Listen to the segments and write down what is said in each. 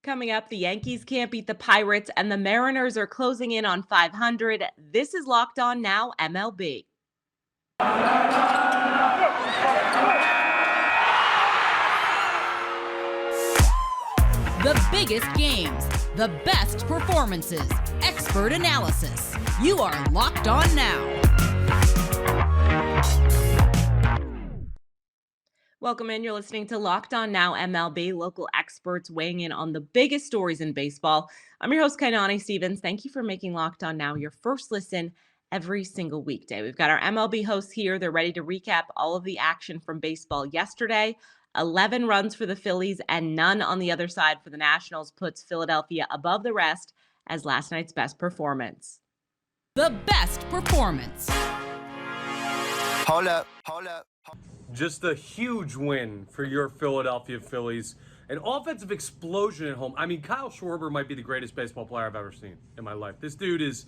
Coming up, the Yankees can't beat the Pirates, and the Mariners are closing in on 500. This is Locked On Now MLB. The biggest games, the best performances, expert analysis. You are Locked On Now. Welcome in. You're listening to Locked On Now MLB, local experts weighing in on the biggest stories in baseball. I'm your host, Kainani Stevens. Thank you for making Locked On Now your first listen every single weekday. We've got our MLB hosts here. They're ready to recap all of the action from baseball yesterday. 11 runs for the Phillies and none on the other side for the Nationals puts Philadelphia above the rest as last night's best performance. The best performance. Hold up. Just a huge win for your Philadelphia Phillies. An offensive explosion at home. I mean, Kyle Schwarber might be the greatest baseball player I've ever seen in my life. This dude is,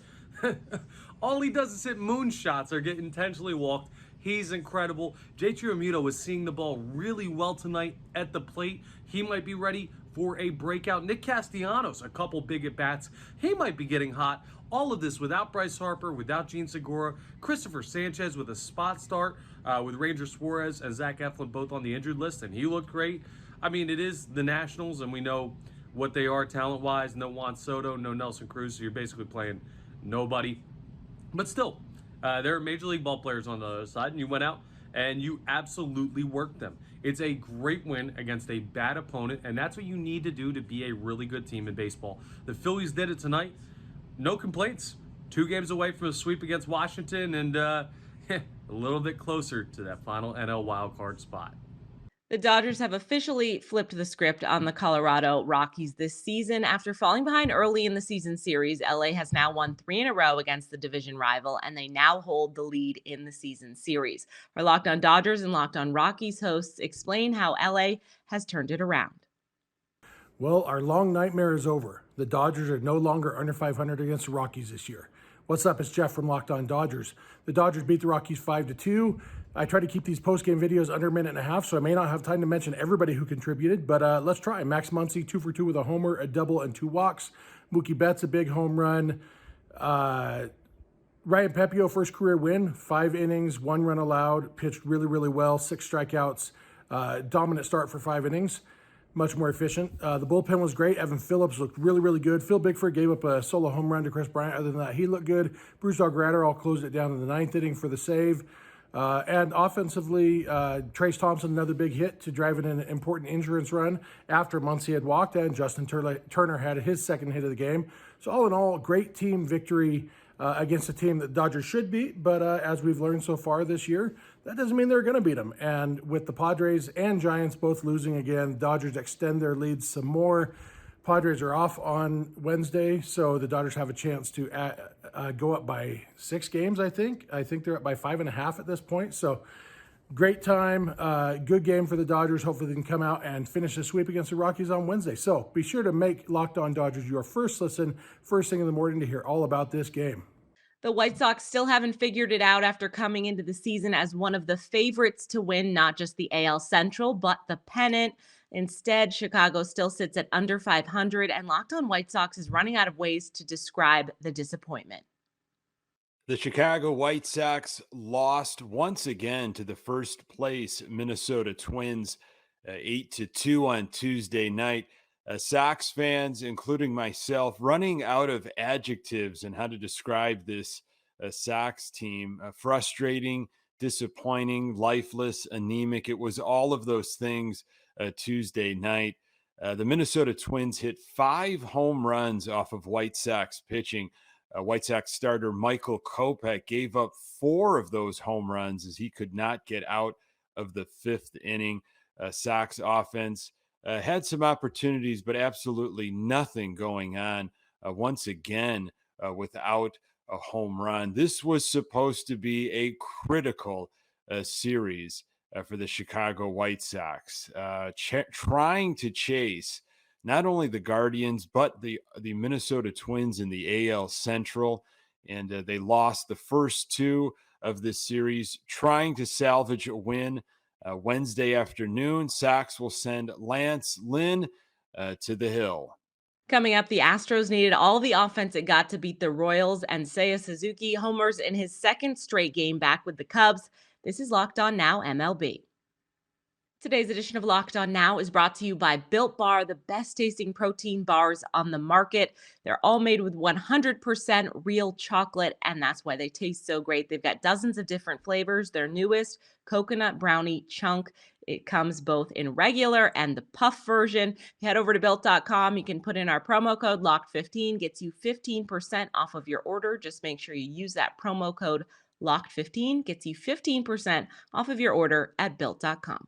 all he does is hit moonshots or get intentionally walked. He's incredible. JT Realmuto was seeing the ball really well tonight at the plate. He might be ready for a breakout. Nick Castellanos, a couple big at-bats. He might be getting hot. All of this without Bryce Harper, without Gene Segura, Christopher Sanchez with a spot start, with Ranger Suarez and Zach Eflin both on the injured list, and he looked great. I mean, it is the Nationals, and we know what they are talent-wise. No Juan Soto, no Nelson Cruz, so you're basically playing nobody. But still, there are Major League ball players on the other side, and you went out and you absolutely worked them. It's a great win against a bad opponent, and that's what you need to do to be a really good team in baseball. The Phillies did it tonight. No complaints. 2 games away from a sweep against Washington and a little bit closer to that final NL wildcard spot. The Dodgers have officially flipped the script on the Colorado Rockies this season. After falling behind early in the season series, LA has now won 3 in a row against the division rival, and they now hold the lead in the season series. Our Locked On Dodgers and Locked On Rockies hosts explain how LA has turned it around. Well, our long nightmare is over. The Dodgers are no longer under 500 against the Rockies this year. What's up? It's Jeff from Locked On Dodgers. The Dodgers beat the Rockies 5-2. I try to keep these post-game videos under a minute and a half, so I may not have time to mention everybody who contributed, but let's try. Max Muncy, 2 for 2 with a homer, a double, and 2 walks. Mookie Betts, a big home run. Ryan Pepio, first career win, 5 innings, 1 run allowed, pitched really, really well, 6 strikeouts, dominant start for 5 innings. Much more efficient. The bullpen was great. Evan Phillips looked really, really good. Phil Bickford gave up a solo home run to Chris Bryant. Other than that, he looked good. Bruce Graterol closed it down in the 9th inning for the save. And offensively, Trace Thompson, another big hit to drive in an important insurance run after Muncy had walked, and Justin Turner had his second hit of the game. So all in all, great team victory against a team that the Dodgers should beat. But as we've learned so far this year, that doesn't mean they're going to beat them. And with the Padres and Giants both losing again, Dodgers extend their leads some more. Padres are off on Wednesday, so the Dodgers have a chance to go up by 6 games, I think. I think they're up by 5.5 at this point. So great time, good game for the Dodgers. Hopefully they can come out and finish the sweep against the Rockies on Wednesday. So be sure to make Locked On Dodgers your first listen, first thing in the morning, to hear all about this game. The White Sox still haven't figured it out after coming into the season as one of the favorites to win not just the AL Central, but the pennant. Instead, Chicago still sits at under 500, and Locked On White Sox is running out of ways to describe the disappointment. The Chicago White Sox lost once again to the first place Minnesota Twins, 8-2 on Tuesday night. Sox fans, including myself, running out of adjectives and how to describe this Sox team. Frustrating, disappointing, lifeless, anemic. It was all of those things Tuesday night. The Minnesota Twins hit 5 home runs off of White Sox pitching. White Sox starter Michael Kopech gave up 4 of those home runs as he could not get out of the 5th inning. Sox offense had some opportunities, but absolutely nothing going on once again without a home run. This was supposed to be a critical series for the Chicago White Sox, trying to chase not only the Guardians, but the Minnesota Twins in the AL Central. And they lost the first 2 of this series, trying to salvage a win. Wednesday afternoon, Sox will send Lance Lynn to the Hill. Coming up, the Astros needed all the offense it got to beat the Royals, and Seiya Suzuki homers in his second straight game back with the Cubs. This is Locked On Now MLB. Today's edition of Locked On Now is brought to you by Built Bar, the best tasting protein bars on the market. They're all made with 100% real chocolate, and that's why they taste so great. They've got dozens of different flavors. Their newest, coconut brownie chunk. It comes both in regular and the puff version. Head over to built.com. You can put in our promo code LOCKED15, gets you 15% off of your order. Just make sure you use that promo code LOCKED15, gets you 15% off of your order at built.com.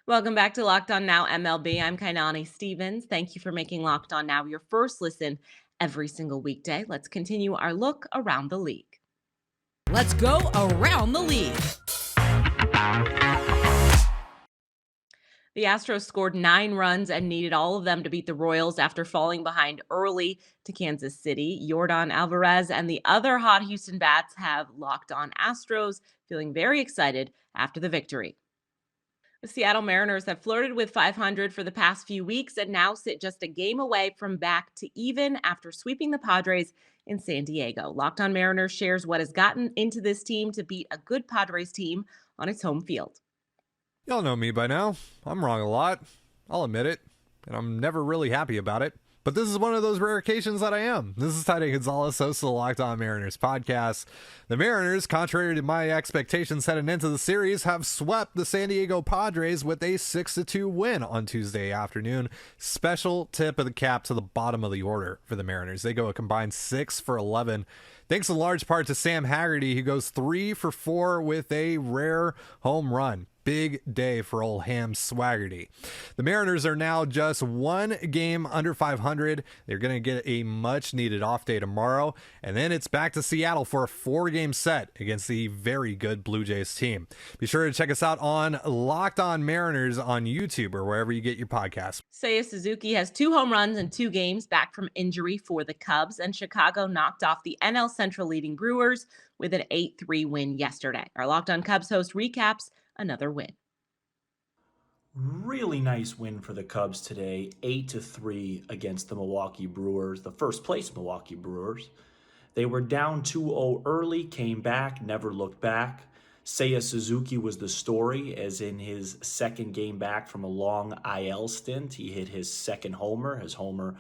Welcome back to Locked On Now MLB. I'm Kainani Stevens. Thank you for making Locked On Now your first listen every single weekday. Let's continue our look around the league. Let's go around the league. The Astros scored 9 runs and needed all of them to beat the Royals after falling behind early to Kansas City. Yordan Alvarez and the other hot Houston bats have Locked On Astros, feeling very excited after the victory. The Seattle Mariners have flirted with 500 for the past few weeks and now sit just a game away from back to even after sweeping the Padres in San Diego. Locked On Mariners shares what has gotten into this team to beat a good Padres team on its home field. Y'all know me by now. I'm wrong a lot. I'll admit it. And I'm never really happy about it. But this is one of those rare occasions that I am. This is Tony Gonzalez, host of the Locked On Mariners podcast. The Mariners, contrary to my expectations heading into the series, have swept the San Diego Padres with a 6-2 win on Tuesday afternoon. Special tip of the cap to the bottom of the order for the Mariners. They go a combined 6 for 11. Thanks in large part to Sam Haggerty, who goes 3 for 4 with a rare home run. Big day for old Ham Swaggerty. The Mariners are now just one game under 500. They're going to get a much needed off day tomorrow. And then it's back to Seattle for a 4-game set against the very good Blue Jays team. Be sure to check us out on Locked On Mariners on YouTube or wherever you get your podcasts. Seiya Suzuki has 2 home runs in 2 games back from injury for the Cubs, and Chicago knocked off the NL Central leading Brewers with an 8-3 win yesterday. Our Locked On Cubs host recaps another win. Really nice win for the Cubs today, 8-3 against the Milwaukee Brewers, the first place Milwaukee Brewers. They were down 2-0 early, came back, never looked back. Seiya Suzuki was the story, as in his second game back from a long IL stint, he hit his second homer. His homer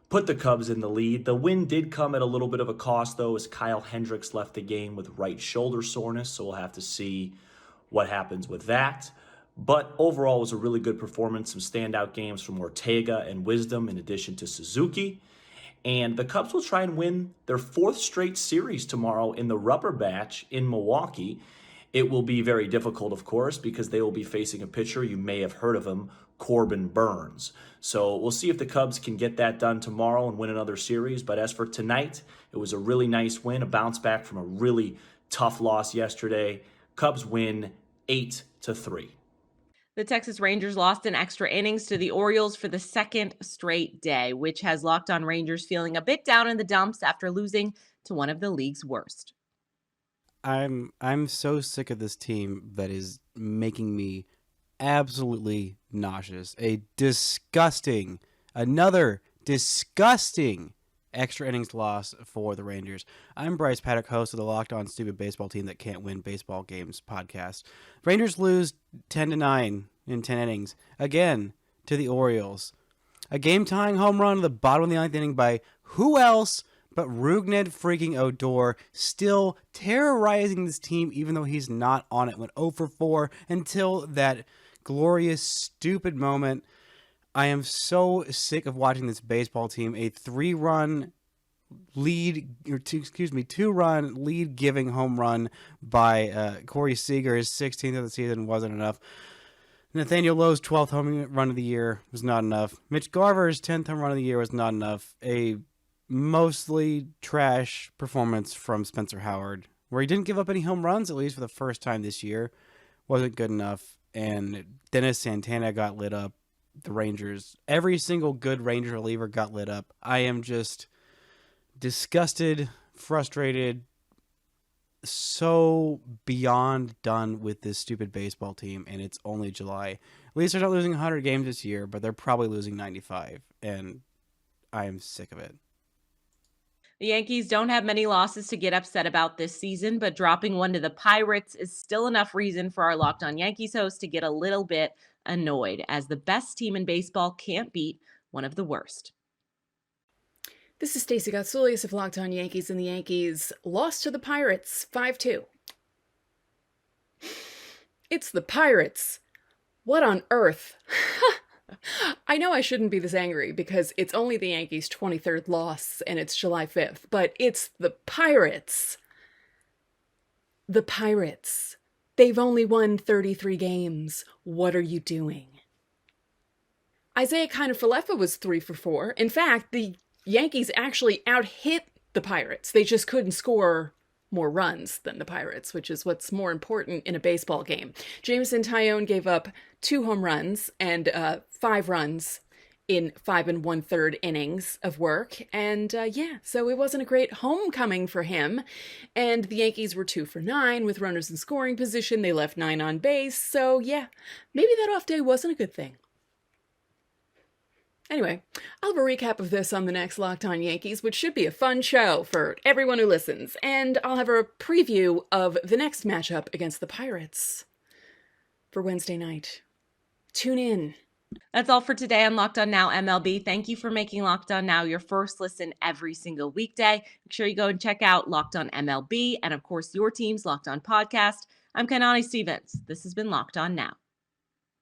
put the Cubs in the lead. The win did come at a little bit of a cost, though, as Kyle Hendricks left the game with right shoulder soreness, so we'll have to see what happens with that. But overall, it was a really good performance. Some standout games from Ortega and Wisdom in addition to Suzuki. And the Cubs will try and win their 4th straight series tomorrow in the rubber match in Milwaukee. It will be very difficult, of course, because they will be facing a pitcher. You may have heard of him, Corbin Burns. So we'll see if the Cubs can get that done tomorrow and win another series. But as for tonight, it was a really nice win, a bounce back from a really tough loss yesterday. Cubs win 8-3. The Texas Rangers lost in extra innings to the Orioles for the 2nd straight day, which has Locked On Rangers feeling a bit down in the dumps after losing to one of the league's worst. I'm so sick of this team that is making me absolutely nauseous. Another disgusting extra innings loss for the Rangers. I'm Bryce Paddock, host of the Locked On Stupid Baseball Team That Can't Win Baseball Games podcast. Rangers lose 10-9 in 10 innings again to the Orioles. A game-tying home run at the bottom of the 9th inning by who else but Rougned freaking Odor, still terrorizing this team even though he's not on it. Went 0 for 4 until that glorious, stupid moment. I am so sick of watching this baseball team. A 2-run lead giving home run by Corey Seager. His 16th of the season wasn't enough. Nathaniel Lowe's 12th home run of the year was not enough. Mitch Garver's 10th home run of the year was not enough. A mostly trash performance from Spencer Howard, where he didn't give up any home runs, at least for the first time this year, wasn't good enough. And Dennis Santana got lit up. The Rangers, every single good Ranger reliever got lit up. I am just disgusted, frustrated, so beyond done with this stupid baseball team, and it's only July. At least they're not losing 100 games this year, but they're probably losing 95. And I am sick of it. The Yankees don't have many losses to get upset about this season, but dropping one to the Pirates is still enough reason for our Locked On Yankees host to get a little bit annoyed, as the best team in baseball can't beat one of the worst. This is Stacey Gotsoulias of Locked On Yankees, and the Yankees lost to the Pirates 5-2. It's the Pirates. What on earth? I know I shouldn't be this angry because it's only the Yankees' 23rd loss and it's July 5th, but it's the Pirates. The Pirates. They've only won 33 games. What are you doing? Isaiah Kiner-Falefa was 3 for 4. In fact, the Yankees actually out-hit the Pirates. They just couldn't score more runs than the Pirates, which is what's more important in a baseball game. Jameson Taillon gave up 2 home runs and 5 runs in 5 1/3 innings of work. And so it wasn't a great homecoming for him. And the Yankees were 2 for 9 with runners in scoring position. They left 9 on base. So yeah, maybe that off day wasn't a good thing. Anyway, I'll have a recap of this on the next Locked On Yankees, which should be a fun show for everyone who listens. And I'll have a preview of the next matchup against the Pirates for Wednesday night. Tune in. That's all for today on Locked On Now MLB. Thank you for making Locked On Now your first listen every single weekday. Make sure you go and check out Locked On MLB and, of course, your team's Locked On podcast. I'm Kainani Stevens. This has been Locked On Now.